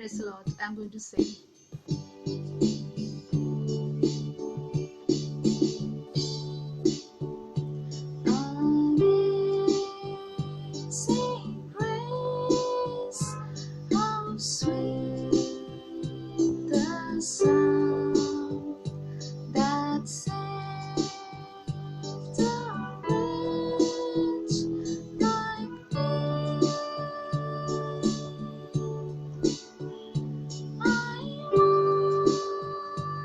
Praise the Lord. I'm going to sing. Amazing grace, how sweet the sound that saved a wretch like me. I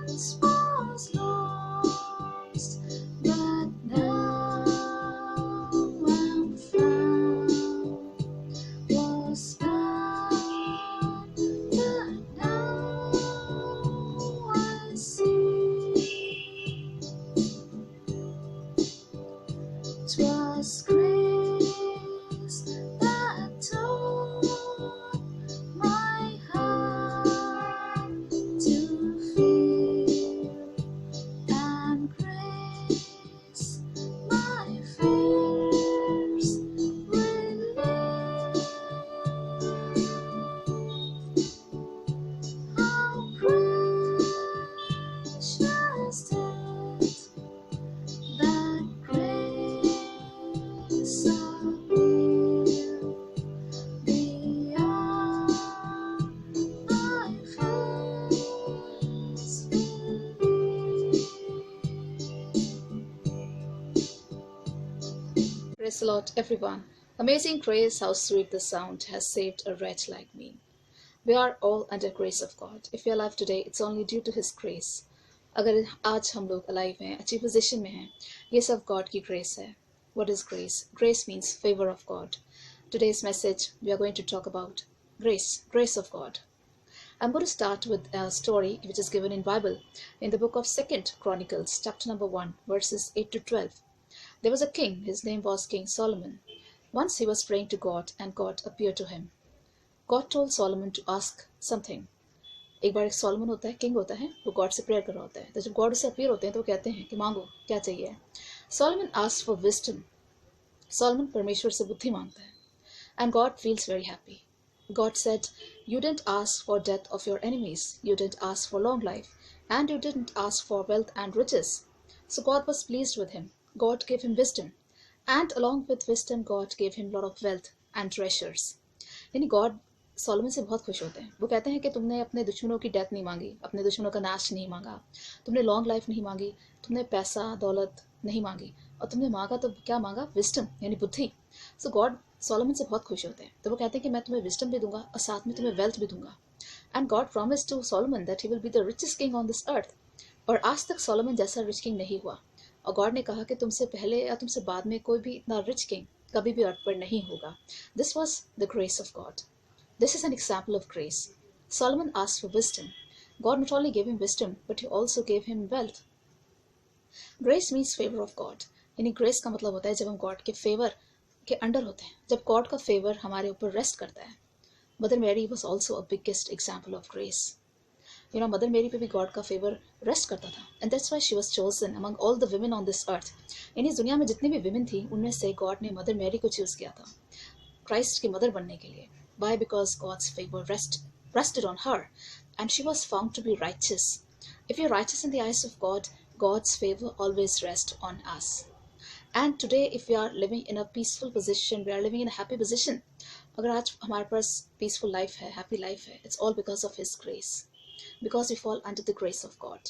once was lost, but now I'm found. Was blind, but now I see. 'Twas grace that taught my heart to fear, and grace my fears relieved. How precious death that grace appeared beyond my first belief. Praise the Lord, everyone. Amazing grace, how sweet the sound has saved a wretch like me. We are all under grace of God. If we are alive today, it's only due to His grace. अगर आज हम लोग alive हैं, अच्छी position में हैं, ये सब God की grace है. What is grace? Grace means favor of God. Today's message, we are going to talk about grace of God. I'm going to start with a story which is given in Bible in the book of 2nd Chronicles, chapter number 1, verses 8 to 12. There was a king, his name was King Solomon. Once he was praying to God and God appeared to him. God told Solomon to ask something. एक बार एक Solomon होता है, king होता है, वो God से prayer कर रहा होता है. तो जब गॉड उसे अपीयर होते हैं तो वो कहते हैं कि मांगो, क्या चाहिए. Solomon asked for wisdom. Solomon परमेश्वर से बुद्धि मांगता है. And God feels very happy. God said, you didn't ask for death of your enemies, you didn't ask for long life, and you didn't ask for wealth and riches. So God was pleased with him. God gave him wisdom. And along with wisdom, God gave him a lot of wealth and treasures. यानी God Solomon से बहुत खुश होते हैं. वो कहते हैं कि तुमने अपने दुश्मनों की डेथ नहीं मांगी, अपने दुश्मनों का नाश नहीं मांगा, तुमने लॉन्ग लाइफ नहीं मांगी, तुमने पैसा दौलत नहीं मांगी, और तुमने मांगा तो क्या मांगा? विजडम, यानी बुद्धि. सो गॉड सोलोमन से बहुत खुश होते हैं. तो वो कहते हैं कि मैं तुम्हें विजडम भी दूंगा और साथ में तुम्हें वेल्थ भी दूंगा. And God promise to Solomon that he will be the richest king on this earth. और आज तक सोलोमन जैसा रिच किंग नहीं हुआ. और गॉड ने कहा कि तुमसे पहले या तुमसे बाद में कोई भी इतना रिच किंग कभी भी अर्थ पर नहीं होगा. This was the grace of God. This is an example of grace. Solomon asked for wisdom. God not only gave him wisdom, but he also gave him wealth. Grace means favor of God. यानी grace का मतलब होता है जब हम God के favor के under होते हैं, जब God का favor हमारे ऊपर rest करता है. Mother Mary was also a biggest example of grace. You know, Mother Mary पे भी God का favor rest करता था. And that's why she was chosen among all the women on this earth. यानी इस दुनिया में जितनी भी women थी, उनमें से God ने Mother Mary को choose किया था, Christ की mother बनने के लिए. Why? Because God's favor rested on her, and she was found to be righteous. If you're righteous in the eyes of God, God's favor always rests on us. And today, if we are living in a peaceful position, we are living in a happy position. अगर आज हमारे पास peaceful life है, happy life है, it's all because of His grace, because we fall under the grace of God.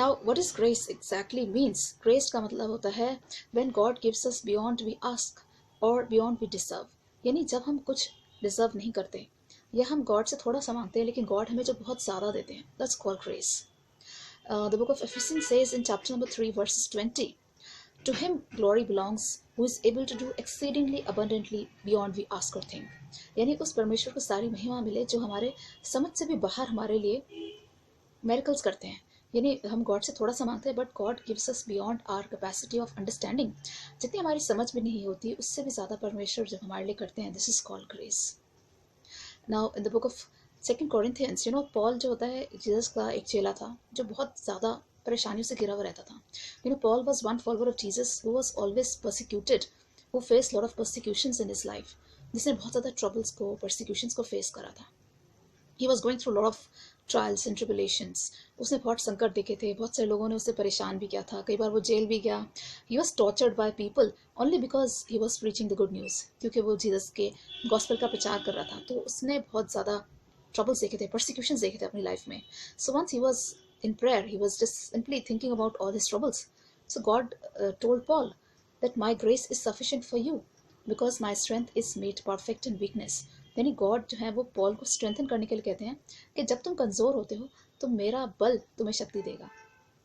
Now, what is grace exactly means? Grace का मतलब होता है when God gives us beyond we ask or beyond we deserve. यानी जब हम कुछ deserve नहीं करते या हम गॉड से थोड़ा सा मांगते हैं लेकिन गॉड हमें जो बहुत ज़्यादा देते हैं, that's called grace. The book of Ephesians says in chapter number 3 verses 20, to him glory belongs who is able to do exceedingly abundantly beyond we ask or think. यानी उस परमेश्वर को सारी महिमा मिले जो हमारे समझ से भी बाहर हमारे लिए मिरेकल्स करते हैं. यानी हम गॉड से थोड़ा सा मांगते हैं but God gives us beyond our capacity of understanding. जितनी हमारी समझ भी नहीं होती उससे भी ज़्यादा परमेश्वर जब हमारे लिए करते हैं, this is called grace. Now in the book of 2 Corinthians, you know, Paul जो होता है जीसस का एक चेला था जो बहुत ज़्यादा परेशानियों से घिरा हुआ रहता था. You know, Paul was one follower of Jesus who was always persecuted, who face lot of persecutions in his life. जिसने बहुत ज़्यादा ट्रबल्स को, परसिक्यूशंस को फेस करा था। He was going through lot of trials and tribulations. उसने बहुत संकट देखे थे, बहुत सारे लोगों ने उसे परेशान भी किया था, कई बार वो जेल भी गया। He was tortured by people only because he was preaching the good news, क्योंकि वो जीसस के गॉस्पेल का प्रचार कर रहा था। तो उसने बहुत ज़्यादा ट्रबल्स देखे थे, परसिक्यूशंस देखे थे अपनी लाइफ में। So once he was in prayer, he was just simply thinking about all his troubles. So God told Paul that my grace is sufficient for you because my strength is made perfect in weakness. यानी God जो है वो Paul को strengthen करने के लिए कहते हैं कि जब तुम कमज़ोर होते हो तो मेरा बल तुम्हें शक्ति देगा।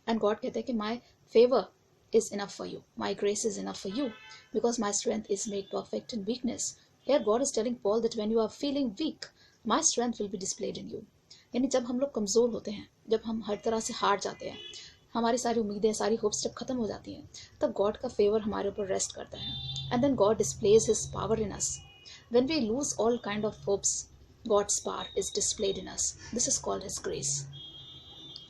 एंड गॉड कहते हैं कि my favour is enough for you, my grace is enough for you because my strength is made perfect in weakness. Here God is telling Paul that when you are feeling weak, my strength will be displayed in you. यानी जब हम लोग कमज़ोर होते हैं, जब हम हर तरह से हार जाते हैं, हमारी सारी उम्मीदें, सारी होप्स जब खत्म हो जाती हैं, तब गॉड का फेवर हमारे ऊपर रेस्ट करता है। And then God displays his power in us. When we lose all kind of hopes, God's power is displayed in us. This is called his grace.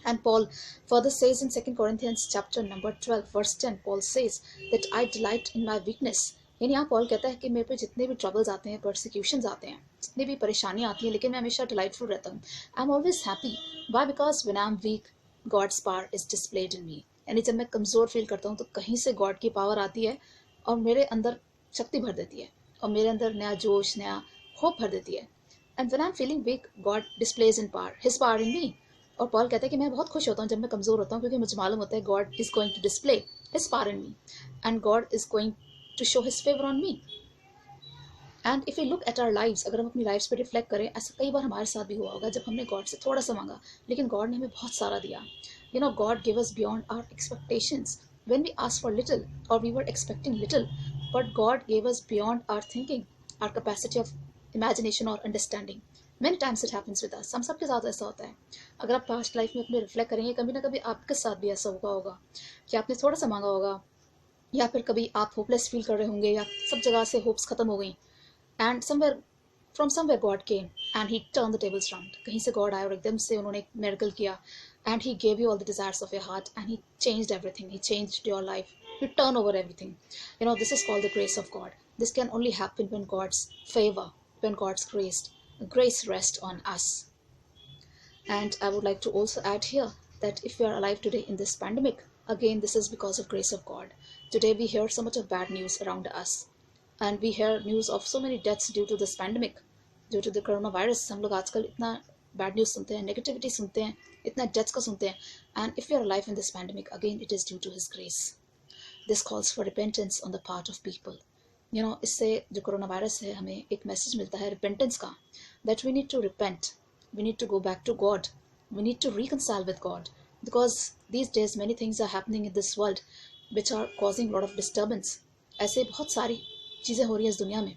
And Paul further says in 2 Corinthians chapter number 12 verse 10, Paul says that I delight in my weakness. यानी यहाँ Paul कहता है कि मेरे पे जितने भी troubles आते हैं, परसिक्यूशंस आते हैं, जितनी भी परेशानियाँ आती हैं, लेकिन मैं हमेशा डिलाइटफुल रहता हूँ। I am always happy. Why? Because when I am weak, God's power is displayed in me. यानी जब मैं कमज़ोर फील करता हूँ तो कहीं से गॉड की पावर आती है और मेरे अंदर शक्ति भर देती है और मेरे अंदर नया जोश, नया होप भर देती है। And when I am feeling weak, God displays in power, his power in me. और पॉल कहता है कि मैं बहुत खुश होता हूँ जब मैं कमज़ोर होता हूँ, क्योंकि मुझे मालूम होता है God is going to display his power in me and God is going to show his favour on me. And if you look at our lives, अगर हम अपनी लाइफ्स पे रिफ्लेक्ट करें, ऐसा कई बार हमारे साथ भी हुआ होगा जब हमने गॉड से थोड़ा सा मांगा लेकिन गॉड ने हमें बहुत सारा दिया। You know, God give us beyond our expectations. When we ask for little और we were expecting little, but God give us beyond our thinking, our capacity of imagination और understanding. Many times it happens with us. हम सबके साथ ऐसा होता है। अगर आप पास्ट लाइफ में अपने रिफ्लेक्ट करेंगे, कभी ना कभी आपके साथ भी ऐसा हुआ होगा कि आपने थोड़ा सा मांगा होगा, या फिर कभी आप होपलेस फील कर रहे होंगे, या सब जगह से होप्स खत्म हो गई, and somewhere from somewhere God came and he turn the tables round. कहीं से गॉड आए और एकदम से उन्होंने एक मिरेकल किया and he gave you all the desires of your heart and he changed everything, he changed your life, he turn over everything. You know, this is called the grace of God. This can only happen when God's favor, when God's grace rests on us. And I would like to also add here that if we are alive today in this pandemic, again, this is because of grace of God. Today we hear so much of bad news around us, and we hear news of so many deaths due to this pandemic, due to the coronavirus. हम लोग आजकल इतना bad news सुनते हैं, negativity सुनते हैं, इतना deaths का सुनते हैं. And if we are alive in this pandemic, again, it is due to His grace. This calls for repentance on the part of people. You know, इससे जो कोरोना वायरस है, हमें एक मैसेज मिलता है repentance का, that we need to repent, we need to go back to God, we need to reconcile with God, because these days many things are happening in this world which are causing a lot of disturbance. ऐसे बहुत सारी चीज़ें हो रही हैं इस दुनिया में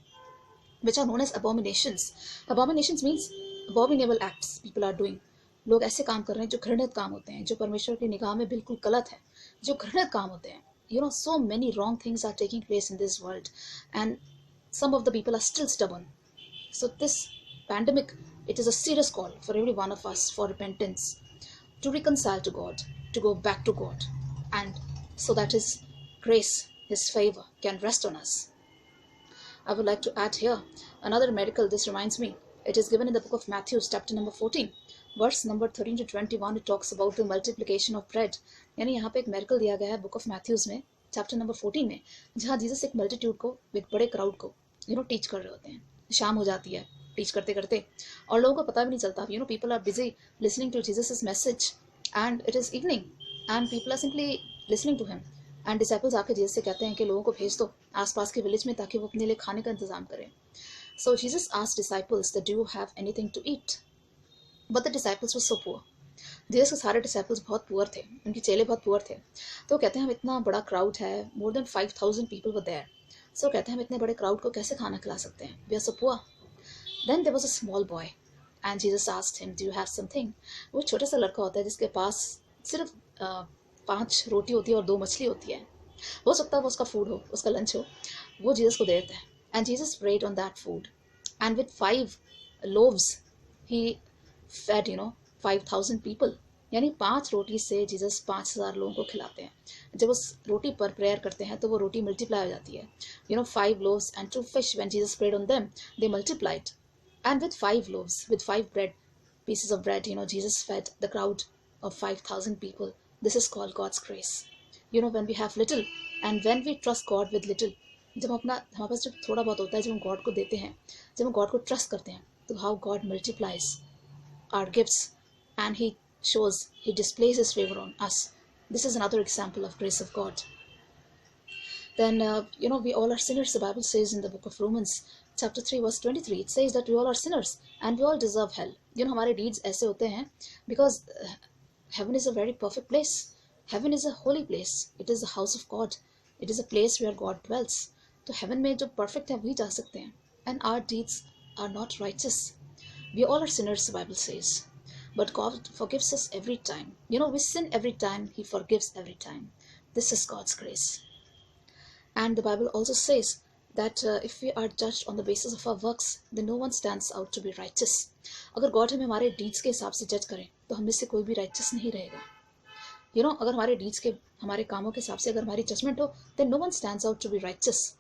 which are known as abominations. Abominations means abominable acts people are doing. लोग ऐसे काम कर रहे हैं जो घृणित काम होते हैं, जो परमेश्वर की निगाह में बिल्कुल गलत है, जो घृणित काम होते हैं. You know, so many wrong things are taking place in this world, and some of the people are still stubborn. So this pandemic, it is a serious call for every one of us for repentance, to reconcile to God, to go back to God, and so that His grace, His favor can rest on us. I would like to add here another miracle. This reminds me, it is given in the book of Matthew, chapter number 14, verse number 13 to 21. It talks about the multiplication of bread. यानी यहाँ पे एक मेरिकल दिया गया है book of Mathews में, chapter number 14 में, जहाँ जीसस एक मल्टीट्यूड को, एक बड़े क्राउड को टीच कर रहे होते हैं. शाम हो जाती है टीच करते करते और लोगों को पता भी नहीं चलता. People are busy listening to Jesus message and it is evening and people are simply listening to him. And disciples आके जीसस से कहते हैं कि लोगों को भेज दो आसपास के विलेज में ताकि वो अपने लिए खाने का इंतजाम करें. So Jesus asked disciples that do you have anything to eat, but the disciples were so poor. Jesus के सारे डिसाइपल्स बहुत पुअर थे, उनके चेले बहुत पुअर थे. तो कहते हैं हम इतना बड़ा क्राउड है, more than 5,000 people were there. So कहते हैं हम इतने बड़े क्राउड को कैसे खाना खिला सकते हैं, we are so poor. Then there was a small boy and Jesus asked him, do you have something. वो छोटा सा लड़का होता है जिसके पास सिर्फ 5 रोटी होती है और 2 मछली होती है. हो सकता है वो उसका फूड हो, उसका लंच हो. वो जीसस को दे देता है and Jesus prayed on that food and with 5 loaves he fed 5,000 people. यानी 5 रोटी से जीसस 5,000 लोगों को खिलाते हैं. जब उस रोटी पर प्रेयर करते हैं तो वो रोटी मल्टीप्लाई हो जाती है. 5 loaves and 2 fish, when Jesus prayed on them, they multiplied. And with 5 loaves, with 5 pieces of bread, Jesus fed the crowd of 5,000 people. This is called God's grace. When we have little and when we trust God with little, जब हमारे पास जब थोड़ा बहुत होता है, जब हम God को देते हैं, जब हम गॉड को ट्रस्ट करते हैं, तो how God multiplies our gifts and he displays his favor on us. This is another example of grace of God. Then we all are sinners. The Bible says in the book of Romans chapter 3 verse 23, it says that we all are sinners and we all deserve hell. हमारे deeds ऐसे होते हैं because heaven is a very perfect place. Heaven is a holy place. It is the house of God. It is a place where God dwells. तो heaven में जो perfect है वही जा सकते हैं. And our deeds are not righteous. We all are sinners, the Bible says. But God forgives us every time. We sin every time. He forgives every time. This is God's grace. And the Bible also says that if we are judged on the basis of our works, then no one stands out to be righteous. अगर God हमें हमारे deeds के हिसाब से जज करे तो हम में से कोई भी righteous नहीं रहेगा. अगर हमारे deeds के हमारे कामों के हिसाब से अगर हमारी judgment हो, then no one stands out to be righteous.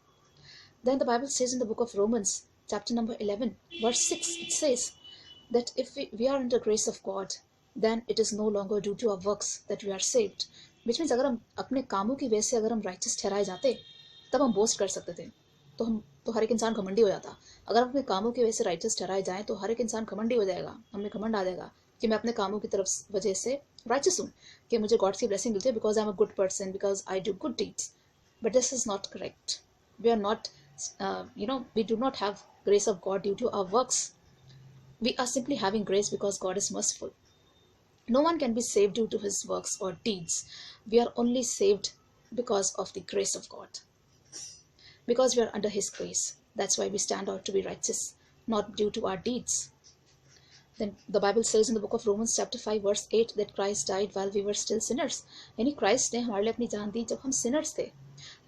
Then the Bible says in the book of Romans chapter number 11 verse 6, it says that if we are under grace of God, then it is no longer due to our works that we are saved. Which means अगर हम अपने कामों की वजह से अगर हम righteous ठहराए जाते तब हम बोस्ट कर सकते थे. तो हर एक इंसान घमंडी हो जाता. अगर हम अपने कामों की वजह से righteous ठहराए जाएं तो हर एक इंसान घमंडी हो जाएगा. हमें घमंड आ जाएगा कि मैं अपने कामों की तरफ वजह से righteous हूँ, कि मुझे गॉड की ब्लेसिंग मिलती है because I am a good person, because I do good deeds. But this is not correct. We are not we do not have grace of God due to our works. We are simply having grace because God is merciful. No one can be saved due to his works or deeds. We are only saved because of the grace of God. Because we are under his grace. That's why we stand out to be righteous, not due to our deeds. Then the Bible says in the book of Romans chapter 5 verse 8 that Christ died while we were still sinners. यानी Christ ने हमारे लिए अपनी जान दी जब हम sinners थे.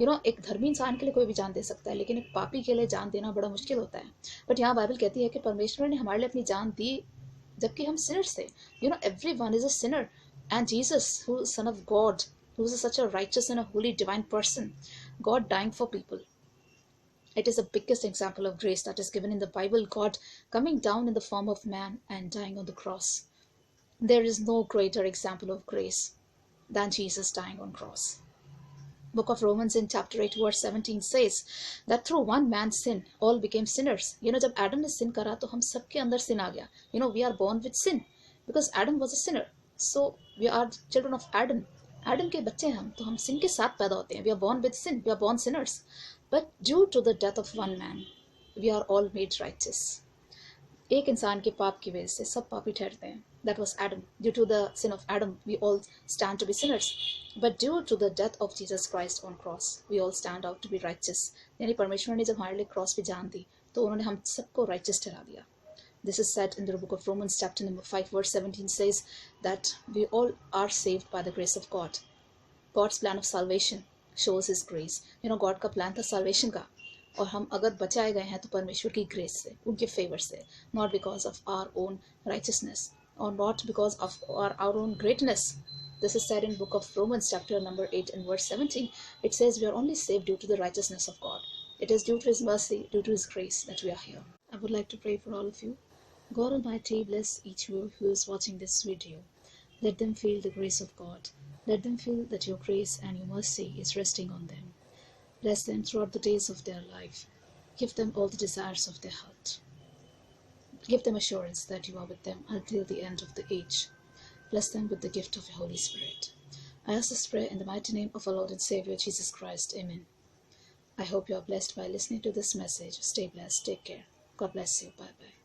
एक धर्मी इंसान के लिए कोई भी जान दे सकता है, लेकिन एक पापी के लिए जान देना बड़ा मुश्किल होता है. बट यहाँ बाइबल कहती है कि परमेश्वर ने हमारे लिए अपनी जान दी जबकि हम sinners थे. Everyone is a sinner, and Jesus, who is Son of God, who is such a righteous and a holy divine person, God dying for people. It is the biggest example of grace that is given in the Bible, God coming down in the form of man and dying on the cross. There is no greater example of grace than Jesus dying on cross. Book of Romans in chapter 8 verse 17 says that through one man's sin all became sinners. जब Adam ने sin करा तो हम सबके अंदर sin आ गया. We are born with sin because Adam was a sinner. So we are children of Adam. Adam के बच्चे हैं हम, तो हम sin के साथ पैदा होते हैं. We are born with sin. We are born sinners. But due to the death of one man, we are all made righteous. एक इंसान के पाप की वजह से सब पापी ठहरते हैं. That was Adam. Due to the sin of Adam, we all stand to be sinners. But due to the death of Jesus Christ on cross, we all stand out to be righteous. यानी परमेश्वर ने जब हमारे लिए cross पे जान दी तो उन्होंने हम सबको righteous ठहरा दिया. This is said in the book of Romans chapter number 5 verse 17 says that we all are saved by the grace of God. God's plan of salvation shows his grace. God का plan था salvation का, और हम अगर बचाए गए हैं तो परमेश्वर की grace से, उनके favor से, not because of our own righteousness or not because of our own greatness. This is said in book of Romans chapter number 8 and verse 17. It says we are only saved due to the righteousness of God. It is due to his mercy, due to his grace that we are here. I would like to pray for all of you. God Almighty, bless each one who is watching this video. Let them feel the grace of God. Let them feel that your grace and your mercy is resting on them. Bless them throughout the days of their life. Give them all the desires of their heart. Give them assurance that you are with them until the end of the age. Bless them with the gift of the Holy Spirit. I ask this prayer in the mighty name of our Lord and Savior, Jesus Christ. Amen. I hope you are blessed by listening to this message. Stay blessed. Take care. God bless you. Bye-bye.